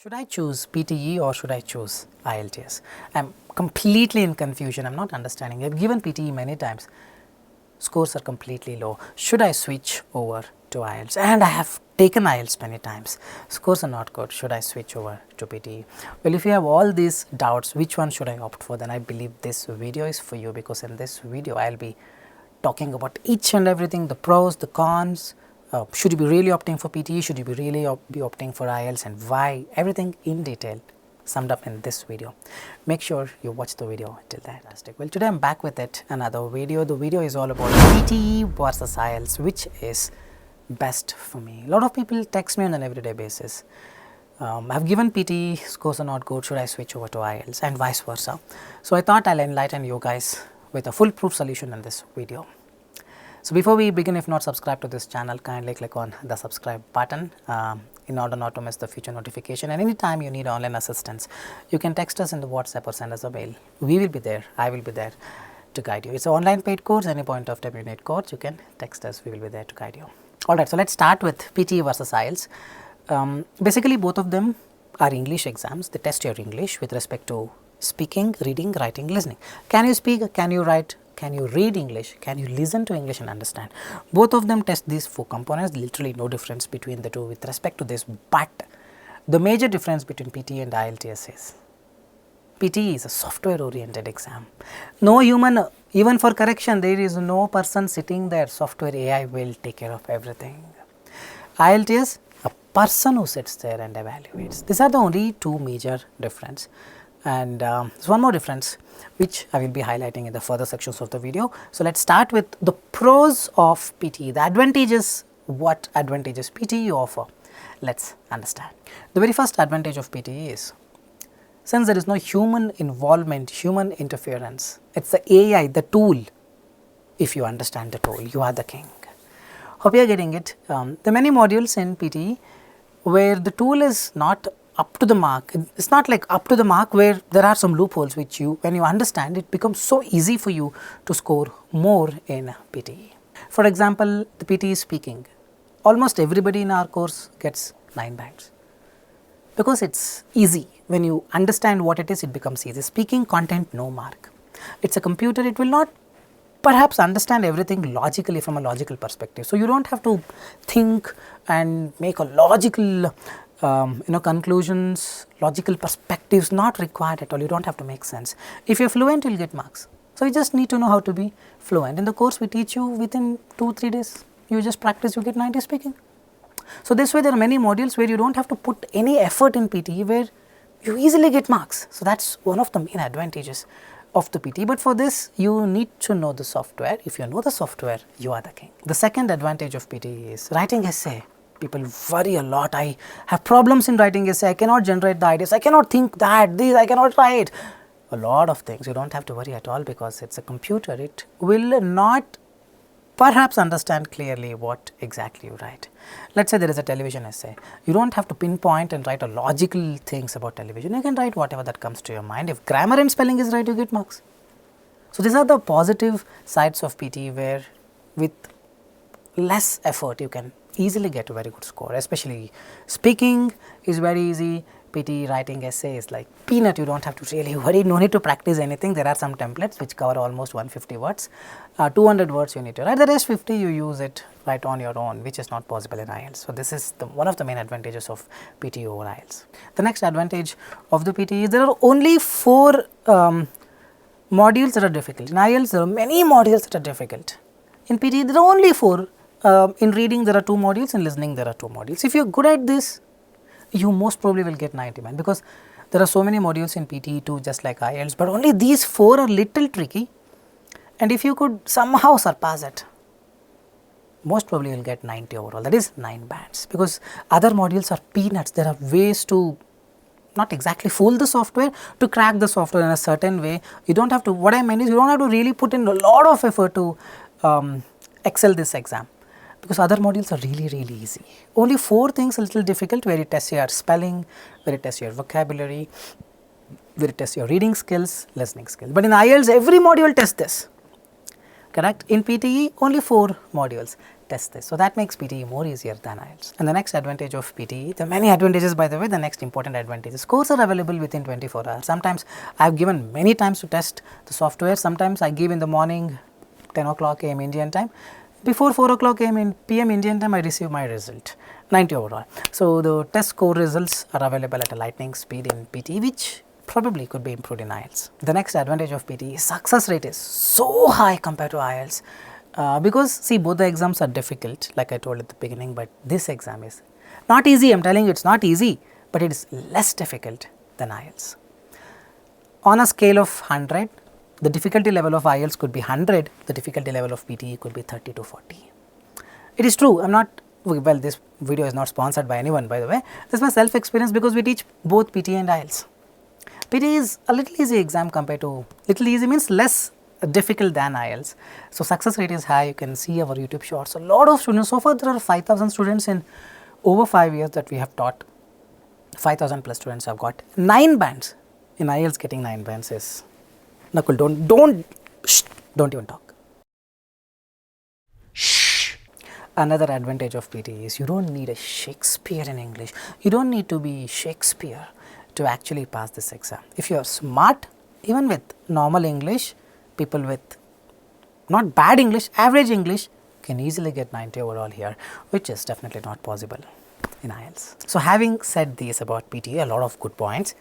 Should I choose PTE or should I choose IELTS? I'm completely in confusion. I'm not understanding. I've given PTE many times. Scores are completely low. Should I switch over to IELTS? And I have taken IELTS many times. Scores are not good. Should I switch over to PTE? Well, if you have all these doubts, which one should I opt for? Then I believe this video is for you, because in this video I'll be talking about each and everything, the pros, the cons. Should you be really opting for PTE? Should you be really be opting for IELTS, and why? Everything in detail summed up in this video. Make sure you watch the video till the end. Fantastic. Well, today I'm back with another video. The video is all about PTE versus IELTS, which is best for me. A lot of people text me on an everyday basis. I've given PTE, scores are not good, should I switch over to IELTS, and vice versa. So I thought I'll enlighten you guys with a foolproof solution in this video. So before we begin, if not subscribed to this channel, kindly click on the subscribe button in order not to miss the future notification. And anytime you need online assistance, you can text us in the WhatsApp or send us a mail. We will be there. I will be there to guide you. It's an online paid course. Any point of time you need course, you can text us. We will be there to guide you. Alright, so let's start with PTE versus IELTS. Basically, both of them are English exams. They test your English with respect to speaking, reading, writing, listening. Can you speak? Can you write? Can you read English? Can you listen to English and understand? Both of them test these four components. Literally no difference between the two with respect to this. But the major difference between PTE and IELTS is PTE is a software oriented exam. No human, even for correction, there is no person sitting there. Software AI will take care of everything. IELTS, a person who sits there and evaluates. These are the only two major difference. And there's one more difference which I will be highlighting in the further sections of the video. So let's start with the pros of PTE, the advantages, what advantages PTE offer. Let's understand. The very first advantage of PTE is, since there is no human involvement, human interference, it's the AI, the tool. If you understand the tool, you are the king. Hope you are getting it. There are many modules in PTE where the tool is not up to the mark. It's not like up to the mark, where there are some loopholes which when you understand, it becomes so easy for you to score more in PTE. For example, the PTE speaking. Almost everybody in our course gets 9 bands because it's easy. When you understand what it is, it becomes easy. Speaking content, no mark. It's a computer, it will not perhaps understand everything logically from a logical perspective. So you don't have to think and make a logical conclusions, logical perspectives, not required at all. You don't have to make sense. If you're fluent, you'll get marks. So you just need to know how to be fluent. In the course, we teach you within 2-3 days. You just practice, you get 90 speaking. So this way, there are many modules where you don't have to put any effort in PTE, where you easily get marks. So that's one of the main advantages of the PTE. But for this, you need to know the software. If you know the software, you are the king. The second advantage of PTE is writing essay. People worry a lot. I have problems in writing essay. I cannot generate the ideas. I cannot think I cannot write. A lot of things. You don't have to worry at all, because it's a computer. It will not perhaps understand clearly what exactly you write. Let's say there is a television essay. You don't have to pinpoint and write a logical things about television. You can write whatever that comes to your mind. If grammar and spelling is right, you get marks. So these are the positive sides of PTE, where with less effort you can easily get a very good score. Especially speaking is very easy. PTE writing essay is like peanut. You don't have to really worry. No need to practice anything. There are some templates which cover almost 150 words. 200 words you need to write. The rest 50 you use it right on your own, which is not possible in IELTS. So this is one of the main advantages of PTE over IELTS. The next advantage of the PTE is there are only 4 modules that are difficult. In IELTS, there are many modules that are difficult. In PTE, there are only 4. In reading, there are 2 modules. In listening, there are 2 modules. If you're good at this, you most probably will get 90, because there are so many modules in PTE too, just like IELTS, but only these 4 are little tricky. And if you could somehow surpass it, most probably you will get 90 overall. That is 9 bands, because other modules are peanuts. There are ways to not exactly fool the software, to crack the software in a certain way. You don't have to, what I mean is, you don't have to really put in a lot of effort to excel this exam, because other modules are really easy. Only 4 things a little difficult, where it tests your spelling, where it tests your vocabulary, where it tests your reading skills, listening skills. But in IELTS, every module tests this. Correct? In PTE, only 4 modules. test this. So that makes PTE more easier than IELTS. And the next advantage of PTE, there are many advantages by the way, the next important advantage is scores are available within 24 hours. Sometimes I have given many times to test the software, sometimes I give in the morning 10 o'clock AM Indian time. Before 4 o'clock PM Indian time, I receive my result, 90 overall. So the test score results are available at a lightning speed in PTE, which probably could be improved in IELTS. The next advantage of PTE is success rate is so high compared to IELTS. Because see, both the exams are difficult like I told at the beginning, but this exam is not easy. I am telling you it's not easy, but it is less difficult than IELTS. On a scale of 100, the difficulty level of IELTS could be 100, the difficulty level of PTE could be 30 to 40. It is true, I am not, well, this video is not sponsored by anyone by the way, this is my self experience because we teach both PTE and IELTS. PTE is a little easy exam compared to, little easy means less difficult than IELTS. So success rate is high, you can see our YouTube shorts, a lot of students, so far there are 5,000 students in over 5 years that we have taught, 5,000 plus students have got 9 bands. In IELTS getting 9 bands is, Nakul, don't even talk. Shh. Another advantage of PTE is you don't need a Shakespeare in English, you don't need to be Shakespeare to actually pass this exam. If you are smart, even with normal English, people with not bad English, average English can easily get 90 overall here, which is definitely not possible in IELTS. So having said this about PTE, a lot of good points,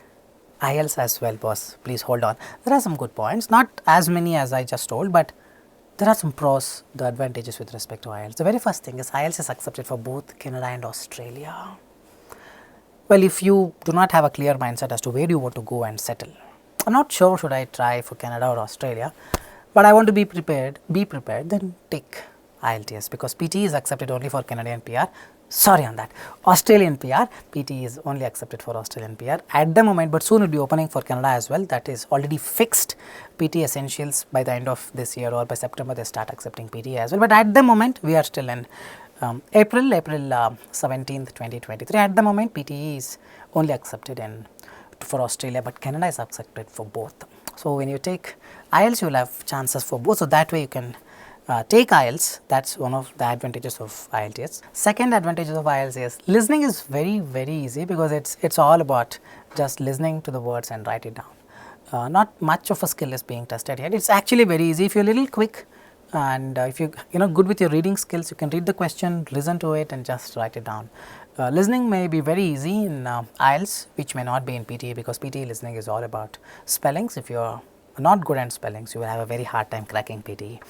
IELTS as well, boss, please hold on. There are some good points, not as many as I just told, but there are some pros, the advantages with respect to IELTS. The very first thing is IELTS is accepted for both Canada and Australia. Well, if you do not have a clear mindset as to where you want to go and settle, I am not sure should I try for Canada or Australia, but I want to be prepared, then take IELTS because PTE is accepted only for Canadian PR, sorry on that, Australian PR, PTE is only accepted for Australian PR at the moment, but soon it will be opening for Canada as well. That is already fixed. PTE Essentials by the end of this year or by September they start accepting PTE as well, but at the moment we are still in April 17th 2023. At the moment PTE is only accepted for Australia, but Canada is accepted for both. So when you take IELTS you will have chances for both, so that way you can take IELTS, that is one of the advantages of IELTS. Second advantage of IELTS is listening is very easy because it's all about just listening to the words and write it down. Not much of a skill is being tested here, it's actually very easy if you are a little quick and if you good with your reading skills, you can read the question, listen to it and just write it down. Listening may be very easy in IELTS, which may not be in PTE because PTE listening is all about spellings. If you are not good at spellings, you will have a very hard time cracking PTE.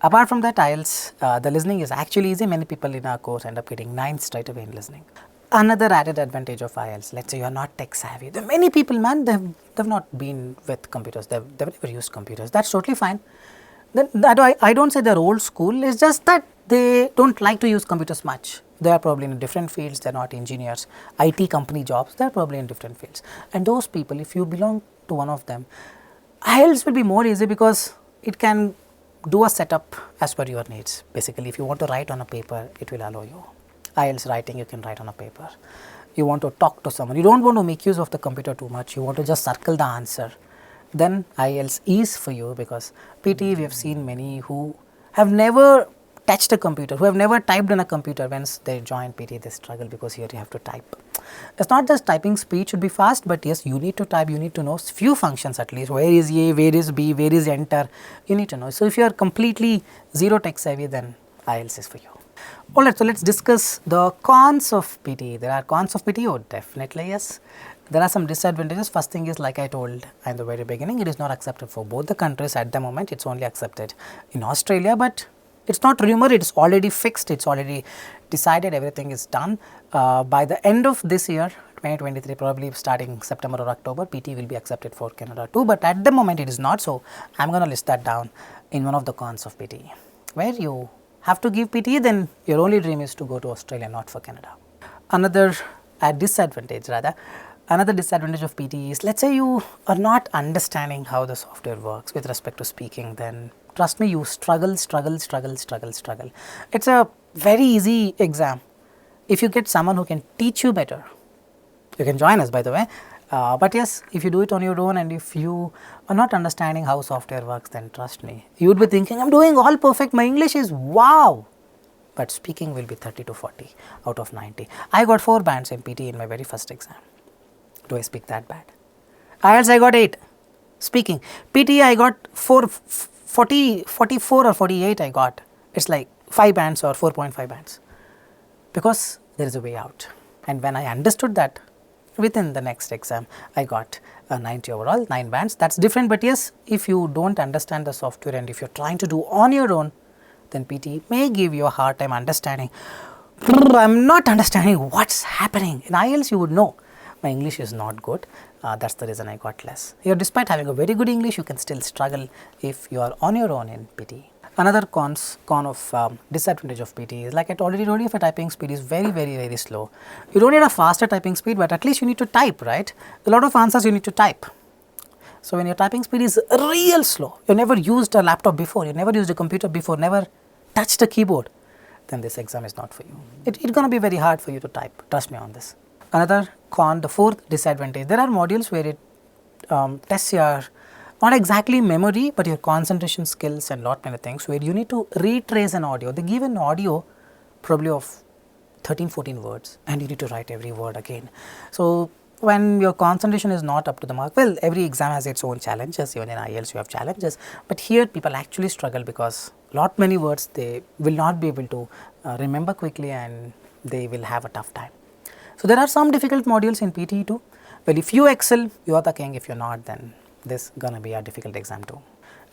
Apart from that, IELTS, the listening is actually easy. Many people in our course end up getting 9 straight away in listening. Another added advantage of IELTS, let's say you are not tech savvy. There are many people, man, they've not been with computers, they've never used computers. That's totally fine. I don't say they're old school, it's just that they don't like to use computers much. They are probably in different fields, they are not engineers, IT company jobs, they are probably in different fields. And those people, if you belong to one of them, IELTS will be more easy because it can do a setup as per your needs. Basically, if you want to write on a paper, it will allow you. IELTS writing, you can write on a paper. You want to talk to someone, you don't want to make use of the computer too much, you want to just circle the answer, then IELTS is for you because PTE we have seen many who have never touched a computer, who have never typed on a computer. Once they join PTE, they struggle because here you have to type. It's not just typing speed should be fast, but yes, you need to type, you need to know few functions at least, where is A, where is B, where is enter, you need to know. So if you are completely zero tech savvy, then IELTS is for you. Alright, so let's discuss the cons of PTE. There are cons of PTE, oh definitely yes. There are some disadvantages. First thing is, like I told in the very beginning, it is not accepted for both the countries at the moment, it's only accepted in Australia, but it's not rumor, it's already fixed, it's already decided, everything is done. By the end of this year, 2023, probably starting September or October, PTE will be accepted for Canada too, but at the moment it is not, so I'm going to list that down in one of the cons of PTE. Where you have to give PTE, then your only dream is to go to Australia, not for Canada. Another disadvantage of PTE is, let's say you are not understanding how the software works with respect to speaking, then trust me, you struggle. It's a very easy exam. If you get someone who can teach you better, you can join us by the way, but yes, if you do it on your own and if you are not understanding how software works, then trust me, you would be thinking, I'm doing all perfect, my English is wow. but speaking will be 30 to 40 out of 90. I got 4 bands in PTE in my very first exam. Do I speak that bad? IELTS I got 8. Speaking. PTE I got 44 or 48 I got. It's like 5 bands or 4.5 bands. Because there is a way out. And when I understood that, within the next exam, I got a 90 overall, 9 bands. That's different, but yes, if you don't understand the software and if you're trying to do on your own, then PTE may give you a hard time understanding. I'm not understanding what's happening. In IELTS, you would know. My English is not good. That's the reason I got less. Here, despite having a very good English, you can still struggle if you are on your own in PTE. Another con of disadvantage of PTE is, like I already told you, if your typing speed is very slow. You don't need a faster typing speed, but at least you need to type, right? A lot of answers you need to type. So when your typing speed is real slow, you never used a laptop before, you never used a computer before, never touched a keyboard, then this exam is not for you. It's going to be very hard for you to type, trust me on this. Another con, the fourth disadvantage, there are modules where it tests your not exactly memory, but your concentration skills and lot many things, where you need to retrace an audio. They give an audio probably of 13-14 words and you need to write every word again. So when your concentration is not up to the mark, well, every exam has its own challenges, even in IELTS you have challenges, but here people actually struggle because lot many words they will not be able to remember quickly and they will have a tough time. So there are some difficult modules in PTE too. Well, if you excel, you are the king. If you're not, then this gonna be a difficult exam too.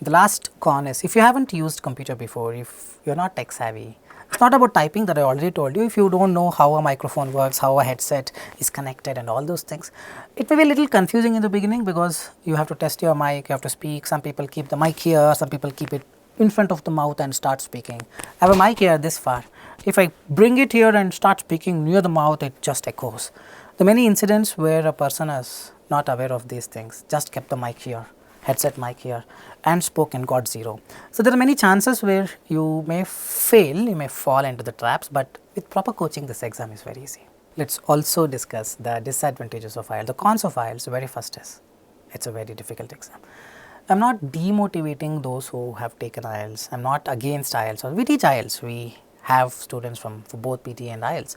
The last con is, if you haven't used computer before, if you're not tech savvy, it's not about typing, that I already told you. If you don't know how a microphone works, how a headset is connected and all those things, it may be a little confusing in the beginning because you have to test your mic, you have to speak. Some people keep the mic here, some people keep it in front of the mouth and start speaking. I have a mic here this far. If I bring it here and start speaking near the mouth, it just echoes. The many incidents where a person is not aware of these things, just kept the mic here, headset mic here and spoke and got 0. So there are many chances where you may fail, you may fall into the traps, but with proper coaching this exam is very easy. Let's also discuss the disadvantages of IELTS. The cons of IELTS, the very first is, it's a very difficult exam. I'm not demotivating those who have taken IELTS, I'm not against IELTS, or we teach IELTS, we have students for both PTE and IELTS,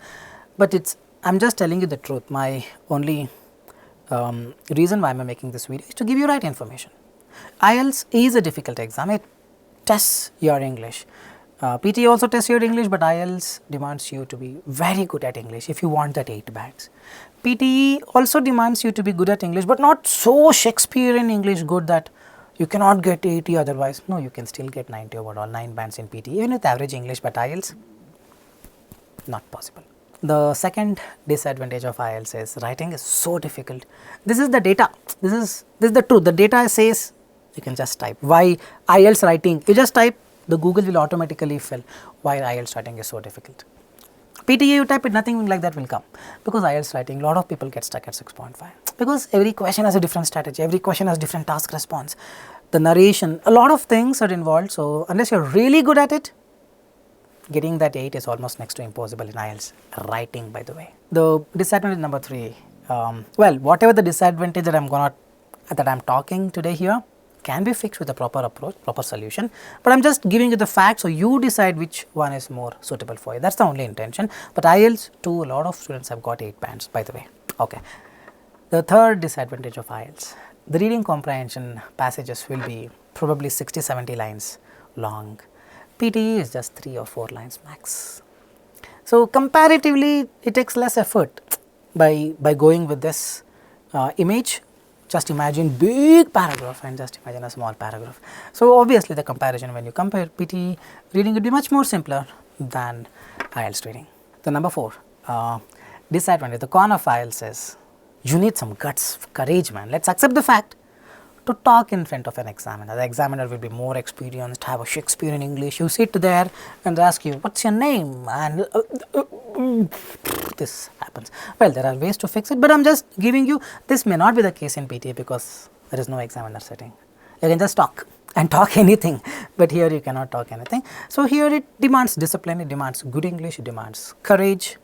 but I'm just telling you the truth. My only reason why I'm making this video is to give you right information. IELTS is a difficult exam, it tests your English. PTE also tests your English, but IELTS demands you to be very good at English if you want that 8 bands. PTE also demands you to be good at English, but not so Shakespearean English good that you cannot get 80 otherwise. No, you can still get 90 overall, 9 bands in PTE, even with average English, but IELTS, not possible. The second disadvantage of IELTS is writing is so difficult. This is the data, this is the truth. The data says you can just type. Why IELTS writing? You just type, the Google will automatically fill why IELTS writing is so difficult. PTE you type it, nothing like that will come, because IELTS writing, a lot of people get stuck at 6.5, because every question has a different strategy, every question has different task response, the narration, a lot of things are involved. So unless you're really good at it, getting that 8 is almost next to impossible in IELTS writing, by the way. The disadvantage number 3, well, whatever the disadvantage that I'm talking today here can be fixed with a proper approach, proper solution, but I'm just giving you the facts so you decide which one is more suitable for you. That's the only intention. But IELTS too, a lot of students have got 8 bands, by the way. Okay. The third disadvantage of IELTS, the reading comprehension passages will be probably 60-70 lines long. PTE is just 3 or 4 lines max. So comparatively it takes less effort by going with this image. Just imagine big paragraph and just imagine a small paragraph. So obviously the comparison, when you compare, PTE reading would be much more simpler than IELTS reading. The number 4 disadvantage, the con of IELTS is you need some guts, courage, man. Let's accept the fact to talk in front of an examiner. The examiner will be more experienced, have a Shakespearean English. You sit there and ask you, what's your name? And this happens. Well, there are ways to fix it, but I'm just giving you, this may not be the case in PTE because there is no examiner sitting. You can just talk and talk anything, but here you cannot talk anything. So here it demands discipline, it demands good English, it demands courage,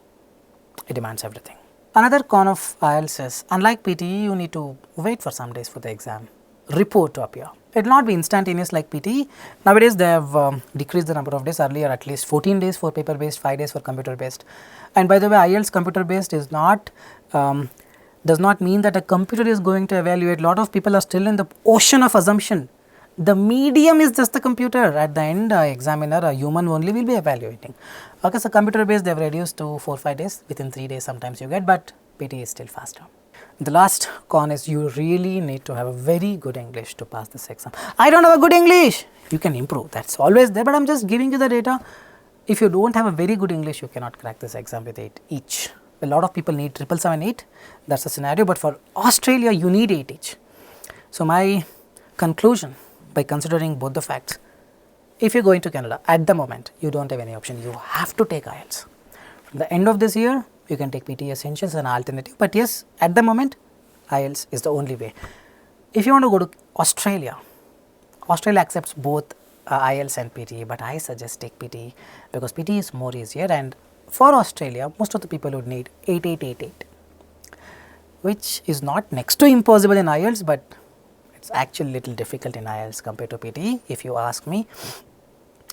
it demands everything. Another con of IELTS is, unlike PTE, you need to wait for some days for the exam report to appear. It will not be instantaneous like PTE. Nowadays they have decreased the number of days. Earlier at least 14 days for paper based, 5 days for computer based. And by the way, IELTS computer based is not does not mean that a computer is going to evaluate. A lot of people are still in the ocean of assumption. The medium is just the computer. At the end, examiner, a human only will be evaluating. Okay, so computer based they have reduced to 4-5 days. Within 3 days sometimes you get, but PTE is still faster. The last con is you really need to have a very good English to pass this exam. I don't have a good English. You can improve. That's always there, but I'm just giving you the data. If you don't have a very good English, you cannot crack this exam with 8 each. A lot of people need 777-8. That's the scenario, but for Australia, you need 8 each. So my conclusion, by considering both the facts, if you're going to Canada at the moment, you don't have any option. You have to take IELTS. From the end of this year, you can take PTE Essentials as an alternative, but yes, at the moment, IELTS is the only way. If you want to go to Australia, Australia accepts both IELTS and PTE, but I suggest take PTE because PTE is more easier, and for Australia, most of the people would need 8888, which is not next to impossible in IELTS, but it's actually little difficult in IELTS compared to PTE if you ask me.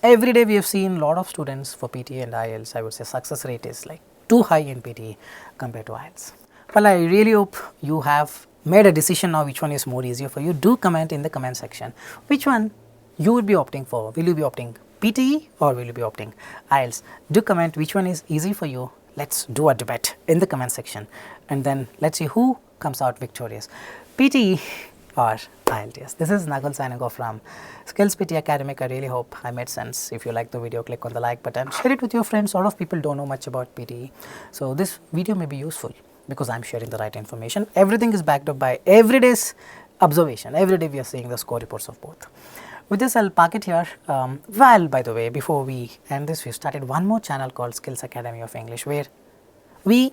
Every day we have seen a lot of students for PTE and IELTS. I would say success rate is like too high in PTE compared to IELTS. Well, I really hope you have made a decision now which one is more easier for you. Do comment in the comment section which one you would be opting for. Will you be opting PTE or will you be opting IELTS? Do comment which one is easy for you. Let's do a debate in the comment section, and then let's see who comes out victorious, PTE or IELTS. This is Nagul signing off from Skills PT Academic. I really hope I made sense. If you like the video, click on the like button, share it with your friends. A lot of people don't know much about PTE, so this video may be useful because I am sharing the right information. Everything is backed up by everyday's observation. Every day we are seeing the score reports of both. With this, I'll park it here. Well, by the way, before we end this, we started one more channel called Skills Academy of English, where we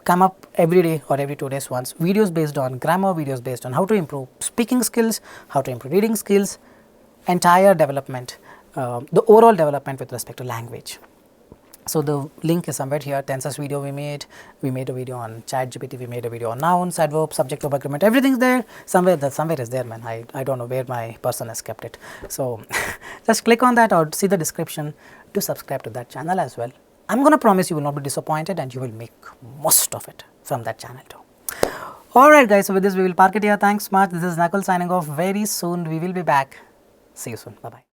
come up every day or every 2 days once, videos based on grammar, videos based on how to improve speaking skills, how to improve reading skills, entire development, the overall development with respect to language. So the link is somewhere here. Tenses video we made a video on ChatGPT, we made a video on nouns, adverb, subject, verb, agreement, everything's there. Somewhere is there, man. I don't know where my person has kept it. So just click on that or see the description to subscribe to that channel as well. I'm going to promise you will not be disappointed and you will make most of it from that channel too. Alright guys, so with this we will park it here. Thanks much. This is Nakul signing off. Very soon we will be back. See you soon. Bye bye.